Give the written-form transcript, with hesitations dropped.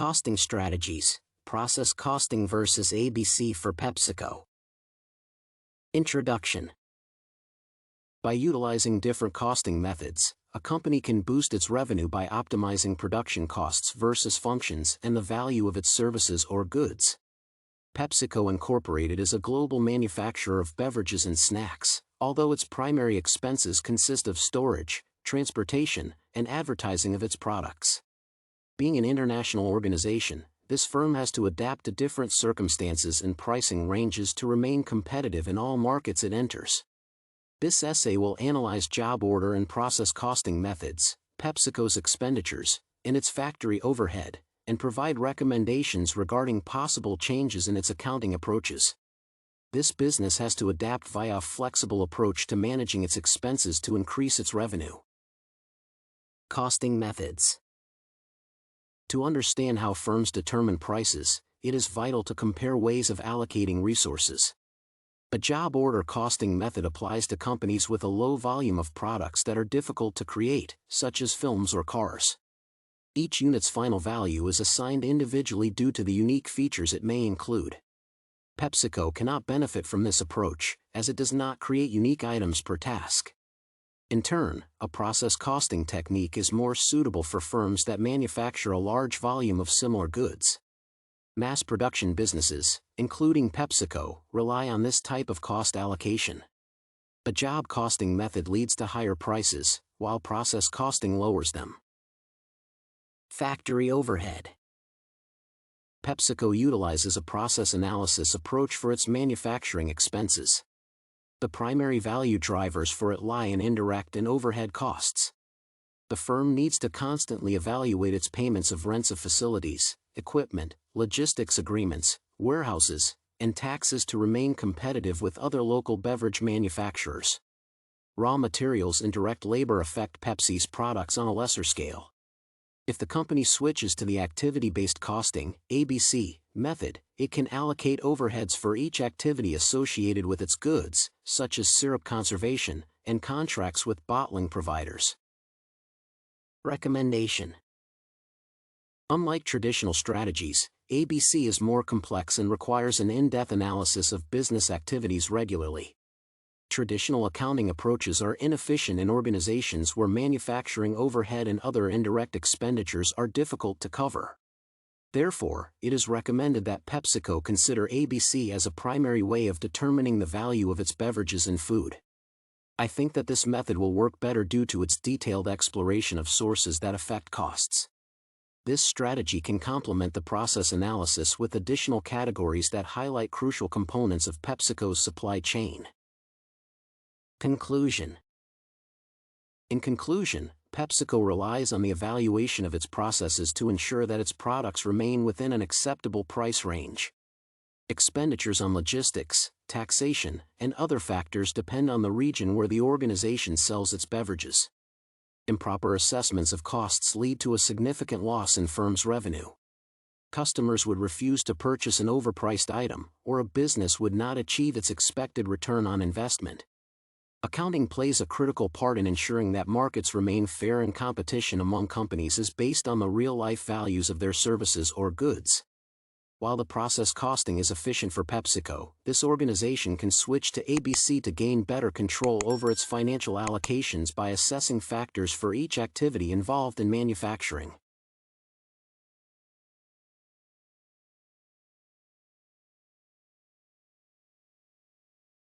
Costing strategies, process costing versus ABC for PepsiCo. Introduction. By utilizing different costing methods, a company can boost its revenue by optimizing production costs versus functions and the value of its services or goods. PepsiCo Incorporated is a global manufacturer of beverages and snacks, although its primary expenses consist of storage, transportation, and advertising of its products. Being an international organization, this firm has to adapt to different circumstances and pricing ranges to remain competitive in all markets it enters. This essay will analyze job order and process costing methods, PepsiCo's expenditures, and its factory overhead, and provide recommendations regarding possible changes in its accounting approaches. This business has to adapt via a flexible approach to managing its expenses to increase its revenue. Costing methods. To understand how firms determine prices, it is vital to compare ways of allocating resources. A job order costing method applies to companies with a low volume of products that are difficult to create, such as films or cars. Each unit's final value is assigned individually due to the unique features it may include. PepsiCo cannot benefit from this approach, as it does not create unique items per task. In turn, a process costing technique is more suitable for firms that manufacture a large volume of similar goods. Mass production businesses, including PepsiCo, rely on this type of cost allocation. A job costing method leads to higher prices, while process costing lowers them. Factory overhead. PepsiCo utilizes a process analysis approach for its manufacturing expenses. The primary value drivers for it lie in indirect and overhead costs. The firm needs to constantly evaluate its payments of rents of facilities, equipment, logistics agreements, warehouses, and taxes to remain competitive with other local beverage manufacturers. Raw materials and direct labor affect Pepsi's products on a lesser scale. If the company switches to the activity-based costing (ABC) method, it can allocate overheads for each activity associated with its goods, such as syrup conservation, and contracts with bottling providers. Recommendation. Unlike traditional strategies, ABC is more complex and requires an in-depth analysis of business activities regularly. Traditional accounting approaches are inefficient in organizations where manufacturing overhead and other indirect expenditures are difficult to cover. Therefore, it is recommended that PepsiCo consider ABC as a primary way of determining the value of its beverages and food. I think that this method will work better due to its detailed exploration of sources that affect costs. This strategy can complement the process analysis with additional categories that highlight crucial components of PepsiCo's supply chain. Conclusion. In conclusion, PepsiCo relies on the evaluation of its processes to ensure that its products remain within an acceptable price range. Expenditures on logistics, taxation, and other factors depend on the region where the organization sells its beverages. Improper assessments of costs lead to a significant loss in firms' revenue. Customers would refuse to purchase an overpriced item, or a business would not achieve its expected return on investment. Accounting plays a critical part in ensuring that markets remain fair and competition among companies is based on the real-life values of their services or goods. While the process costing is efficient for PepsiCo, this organization can switch to ABC to gain better control over its financial allocations by assessing factors for each activity involved in manufacturing.